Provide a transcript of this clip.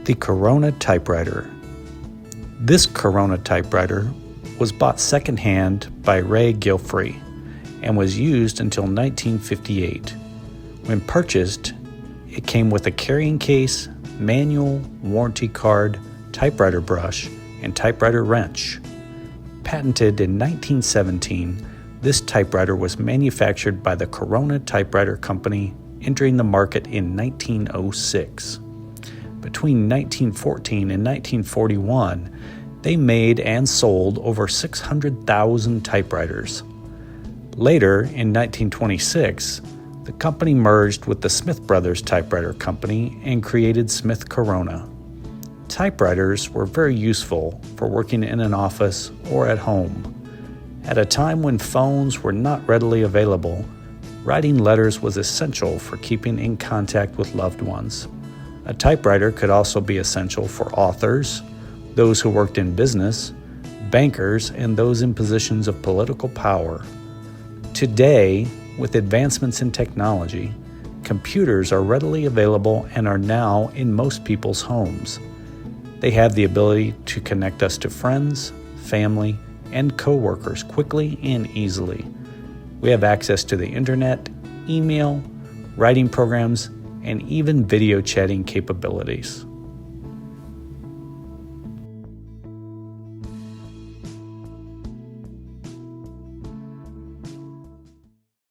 The Corona Typewriter. This Corona typewriter was bought secondhand by Ray Gilfrey and was used until 1958. When purchased, it came with a carrying case, manual, warranty card, typewriter brush, and typewriter wrench. Patented in 1917, this typewriter was manufactured by the Corona Typewriter Company, entering the market in 1906. Between 1914 and 1941, they made and sold over 600,000 typewriters. Later, in 1926, the company merged with the Smith Brothers Typewriter Company and created Smith Corona. Typewriters were very useful for working in an office or at home. At a time when phones were not readily available, writing letters was essential for keeping in contact with loved ones. A typewriter could also be essential for authors, those who worked in business, bankers, and those in positions of political power. Today, with advancements in technology, computers are readily available and are now in most people's homes. They have the ability to connect us to friends, family, and coworkers quickly and easily. We have access to the internet, email, writing programs, and even video chatting capabilities.